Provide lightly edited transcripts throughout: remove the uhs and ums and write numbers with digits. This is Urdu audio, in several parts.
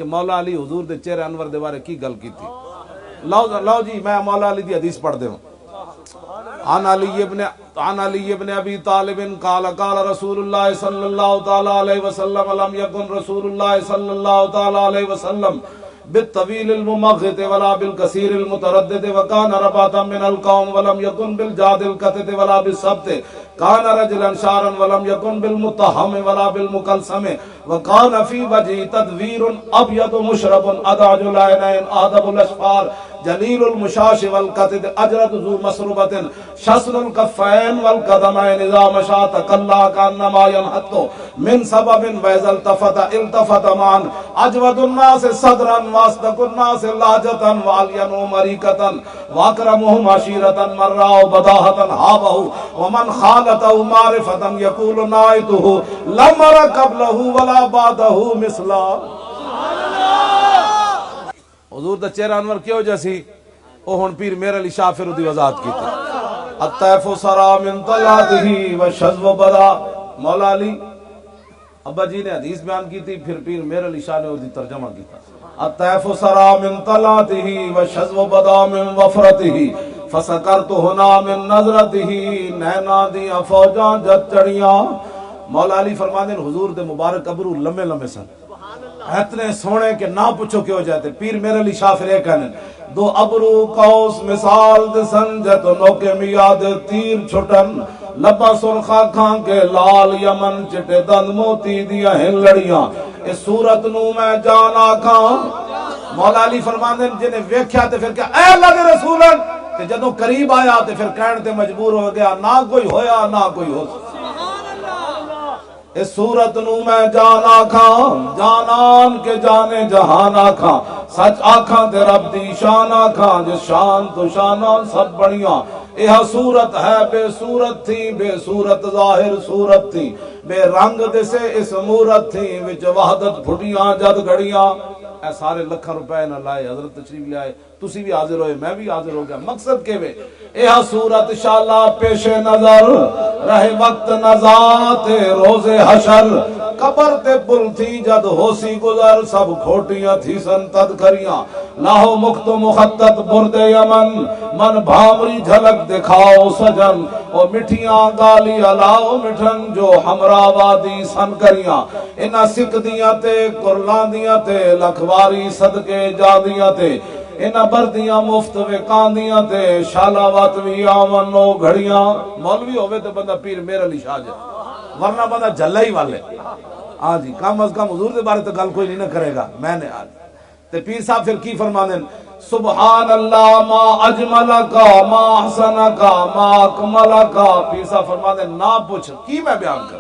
کہ مولا علی حضور دے چہرے انور دے بارے کی گل کی تھی. لو جی میں مولا علی دی حدیث پڑھ دیواں. عن علی ابن ابی طالب قال قال رسول اللہ صلی اللہ تعالی علیہ وسلم لم یکن رسول اللہ صلی اللہ تعالی علیہ وسلم بالطویل الممغط ولا بالکثیر المتردد وکان رباتا من القوم ولم یکن بالجاد القطد ولا بالسبت کان رجلا شارا ولم یکن بالمتہم ولا بالمکلسم وکان فی وجہ تدویر ابیض مشرب ادعج العینین آدب الاشفار جلیل المشاش والقطد اجرد ذو مسربت شسن الکفین والقدمین اذا مشا تکلا کانما ینحط من سبب ویز التفت معا اجود الناس صدرا واصدق الناس لہجتا والین مریکتا واکرمہم عشیرتا من راو بداہتا ہابہ ومن خالتہ معرفتا یقول نائتہ لم ر قبلہ ولا بعدہ مثلا. حضور دا چہرہ انور کیوں جیسی او ہن پیر میر علی شاہ فرودی وضاحت کی تھی. الطیف سرا من طلعته والشذو بدا. مولا علی ابا جی نے حدیث بیان کی تھی، پھر پیر میر علی شاہ نے اس دی ترجمہ کی تھا. الطیف سرا من طلعته والشذو بدا من وفرته فسکرت ہنا من نظرته نینا دیاں فوجاں جت چڑیاں. مولا علی فرماندے حضور دے مبارک ابرو لمے لمے سن، اتنے سونے کہ نہ پوچھو کیوں جاتے. پیر میرے علی شاہ فرے کہنے دو ابرو قوس مثال دسن جت نوکے میاد تیر چھٹن لبا سرخا کھان کے لال یمن چٹے دند موتی دیا ہیں لڑیاں اس صورت نو میں جانا کھان. مولا علی فرماندے جنہیں ویکھیا تے پھر کیا اے اللہ دے رسولن تے جدوں قریب آیا تے پھر کہن تے مجبور ہو گیا نہ کوئی ہویا نہ کوئی ہو. اس صورت نو میں جان آکھاں جانان کے جانے جہان آکھاں سچ آکھاں تے رب دی شان آکھاں جس شان تو شانان سب بڑیاں. یہ صورت ہے بے صورت تھی بے صورت ظاہر صورت تھی بے رنگ دسے اس مورت تھی وچ وحدت پھٹیاں جد گھڑیاں. اے سارے لکھاں روپے نہ لائے حضرت تشریف لے آئے تسی بھی حاضر ہوئے میں بھی حاضر ہو گیا. مقصد کے وے یہ صورت انشاءاللہ پیش نظر رہے وقت نزات روز حشر قبر تے پل تھی جد ہوسی گزر سب کھوٹیاں تھی سن تدکریاں لاہو مخت مخطط برد یمن من بھامری جھلک دکھاؤ سجن او مٹھیاں گالی علاؤ مٹھن جو ہمراہ وادی سن کریاں انہاں سکھ دیاں تے قرلان دیاں تے لکھواری صدقے جادیاں تے انہاں بردیاں مفت وکاندیاں تے شالاوات وی آونو گھڑیاں. مولوی ہوئے تو بندہ پیر میر علی شاہ جائے ورنہ بندہ جھلا ہی والے. ہاں جی کم از کم حضور دے بارے تو گل کوئی نہیں نہ کرے گا. میں نے آج تے پیر صاحب پھر کی فرماندے سبحان اللہ ما اجملکا ما احسنکا ما اکملکا. پیر صاحب فرماندے نہ پوچھ کی میں بیان کر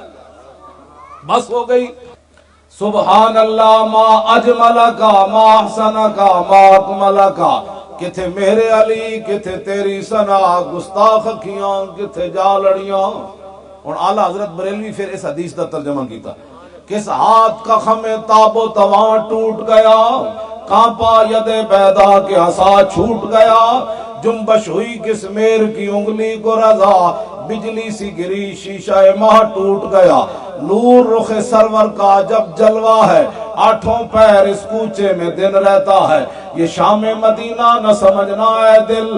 بس ہو گئی. سبحان اللہ ما اجملکا ما احسنکا ما اکملکا. کتھے میرے علی کتھے تیری ثنا گستاخ کیاں کتھے جا لڑیاں. اور اعلیٰ حضرت بریلوی پھر اس حدیث کا ترجمہ کیتا. کس ہاتھ کا خم تاب و تواں ٹوٹ گیا کانپا ید بیدا کے عصا چھوٹ گیا جنبش ہوئی کس میر کی انگلی کو رضا بجلی سی گری شیشہ ماہ ٹوٹ گیا. نور رخ سرور کا جب جلوہ ہے آٹھوں پیر اس کوچے میں دن رہتا ہے یہ شام مدینہ نہ سمجھنا اے دل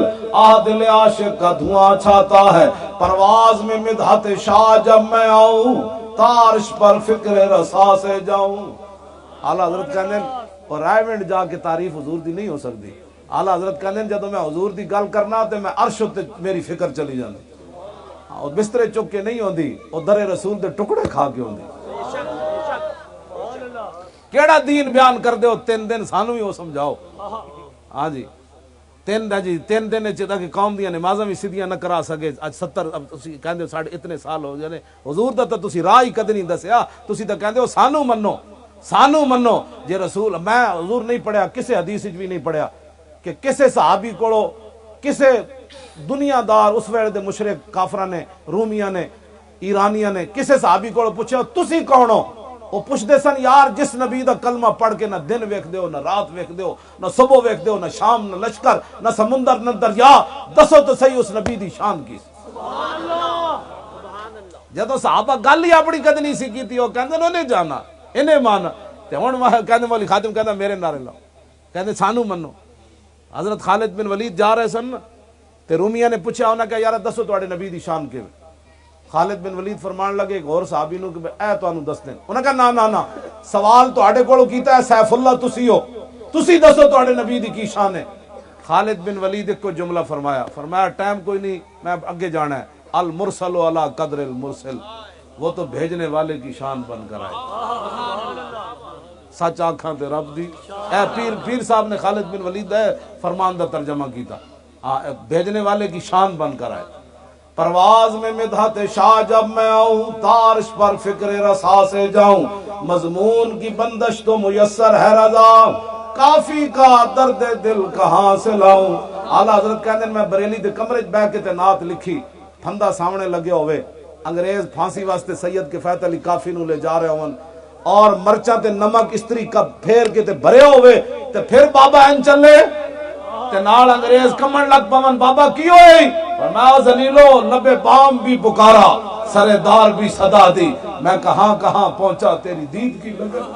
دل عاشق کا دھواں چھاتا ہے پرواز میں مدحت شاہ جب میں آؤں تارش پر فکر رسا سے جاؤں. اعلیٰ حضرت کہنے اور رائے منڈ جا کے تعریف حضور دی نہیں ہو سکتی. اعلیٰ حضرت کہنے جدو میں حضور دی گل کرنا تے میں عرش تے میری فکر چلی جاندی اور بسترے چک کے نہیں ہوندی اور در رسول دے ٹکڑے کھا کے ہوندی. کیڑا دین بیان کر دے ہو 3 دن سانو ہی ہو سمجھاؤ. ہاں جی 3 دن چاہتا کہ قوم دیاں نمازاں بھی سیدھیاں نہ کرا سکے اج 70 اب تسی کہندے ساڑھے اتنے سال ہو جانے حضور دا تے تسی راہ ہی کدی نہیں دسیا. تسی تے کہندے ہو سانو منو جے رسول میں حضور نہیں پڑھیا کسے حدیث وچ بھی نہیں پڑھیا کہ کسے صحابی کولو کسے دنیا دار اس ویلے دے مشرک کافراں نے رومیاں نے ایرانیاں نے کسے صحابی کولو پوچھیا تسی کون ہو. وہ پوچھ دے سن یار جس نبی دا کلمہ پڑھ کے نہ دن ویکھ دیو نہ رات ویکھ دیو نہ صبح ویکھ دیو نہ شام نہ لشکر نہ سمندر نہ دریا دسو تو صحیح اس نبی دی شان کی. سبحان اللہ. جدو صحابہ گل ہی اپنی کد نہیں سی کیتی وہ کہندے انہیں جانا انہیں مانا تے ہن وہ کہندے مولوی خاتم کہندا میرے نعرے لاؤ، کہندے سانو منو۔ حضرت خالد بن ولید جا رہے سن تے رومیاں نے پوچھا، انہاں کہا یار دسو تواڈے نبی دی شان کیویں؟ خالد بن ولید فرمان لگے ایک اور صحابی نو کہ اے تانوں دس دیں، انہاں کہا نا نا نا، سوال تواڈے کولوں کیتا ہے سیف اللہ تسی ہو، تسی دسو تواڈے نبی دی کی شان ہے؟ خالد بن ولید ایک کو جملہ فرمایا ٹائم کوئی نہیں، میں اگے جانا ہے، المرسل علی قدر المرسل، وہ تو بھیجنے والے کی شان بن کر آئے۔ سچ آنکھاں تے رب دی، اے پیر صاحب نے خالد بن ولید ہے فرمان دا ترجمہ کیتا، بھیجنے والے کی شان بن کر آئے۔ پرواز میں مدحت شاہ جب میں آؤں، تارش پر فکر رسا سے جاؤں، مضمون کی بندش تو میسر ہے رضا، کافی کا درد دل کہاں سے لاؤں۔ اعلیٰ حضرت کہندے میں بریلی دے کمرے بہ کے تے نعت لکھی، پھندا سامنے لگے ہوئے، انگریز پھانسی واسطے سید کفایت علی کافی نو لے جا رہے ہون، اور مرچاں تے نمک استری کا پھیر کے تے بھرے ہوئے، تے پھر بابا این چلے تے نال انگریز کمن لگ پون، بابا کی ہوئی؟ فرمایا ذلیلو لبے بام بھی پکارا، سرے دار بھی صدا دی، میں کہاں کہاں پہنچا تیری دید کی لگن۔